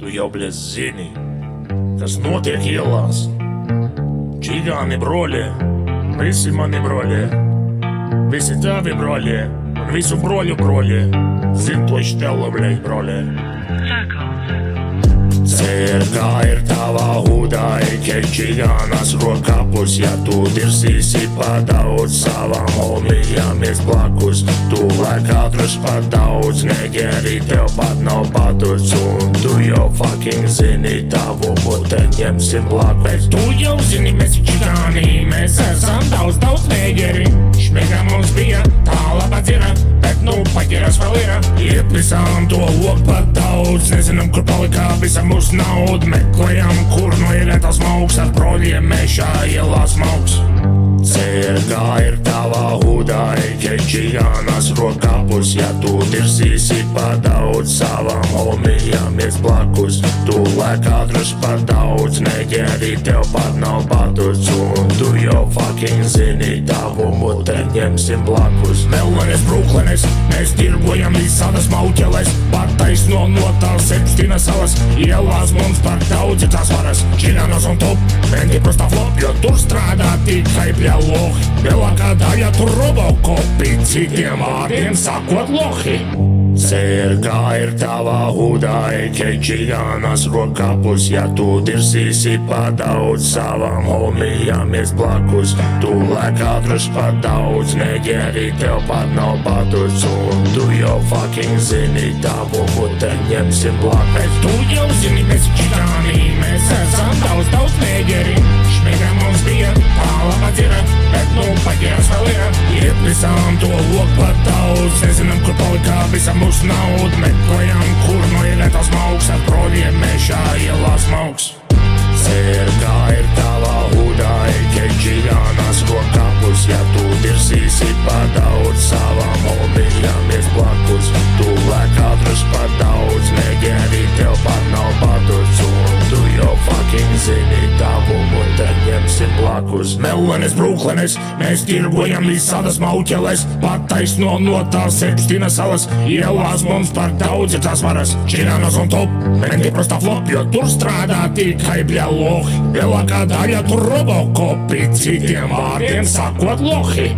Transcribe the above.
Tu jau, bļa, zini, kas notiek ielās. Čigāni broļi, visi mani broļi, visi tavi broļi un visu broļu broļi. Zin to štela, bļa, broļi. Cerka ir tava huda, ike čigānas rokapus. Ja tu dirsīsi pa daudz, savām homijāmies blakus. Tu lai katrs pa daudz, negeri tev pat nav patuts. Un tu jau fucking zini, tavu mute ņemsim blakus. Tu jau zini, mēs čigāni, mēs esam daudz negeri. Šmiga mums bija, tā laba dzira, bet nu paģeras vēl ir. Iepisām to loku pat daudz, nezinām, kur palikā visa mūsu nauda. Meklējam, kur noielētās mauks, ar broļiem mešā ielās mauks. Cerka ir tava huda, ike čigānas rokapus. Ja tu dirsīsi pa daudz, savām homijāmies blakus. Tu lai katrs pa daudz, negeri tev pat nav patuts. Un tu jau fucking zini, tavu mute ņemsim blakus. Mellenes, Bruklenes, mēs tirgojam visādas mauķeles. Pataisno no tās Epština salas, ielās mums par daudz ir tās varas. Čigānos un top, menti prosta flop, jo tur strādā tikai bļa lohi. Lielākā daļa tur robokopi, citiem vārdiem sakot lohi. Cerka ir tava huda, ike čigānas rokapus. Ja tu dirsīsi pa daudz, savām homijāmies blakus. Tu lai katrs pa daudz, negeri tev pat nav patuts. Un tu jau fucking zini, tavu mute ņemsim blakus. Tu jau zini, mēs čigāni, mēs esam daudz negeri. Šmiga mums bija, tā laba dzira, bet nu paģeras vēl ir. Iepisām to loku pat daudz, nezinām, kur palikā visa mūsu nauda. Meklējam, kur noielētās mauks, ar broļiem mešā ielās mauks. Cerka ir tava huda, ike čigānas rokapus. Ja tu dirsīsi pa daudz, savām homijāmies blakus. Tu lai katrs pa daudz, negeri tev pat nav patuts. Un tu jau fucking zini, tavu mute ņemsim blakus. Mellenes, Bruklenes, mēs tirgojam visādas mauķeles. Pataisno no tās Epština salas, ielās mums par daudz ir tās varas. Čigānos un top, menti prosta flop, jo tur strādā tikai bļa lohi. Lielākā daļa tur robokopi, citiem vārdiem sakot lohi.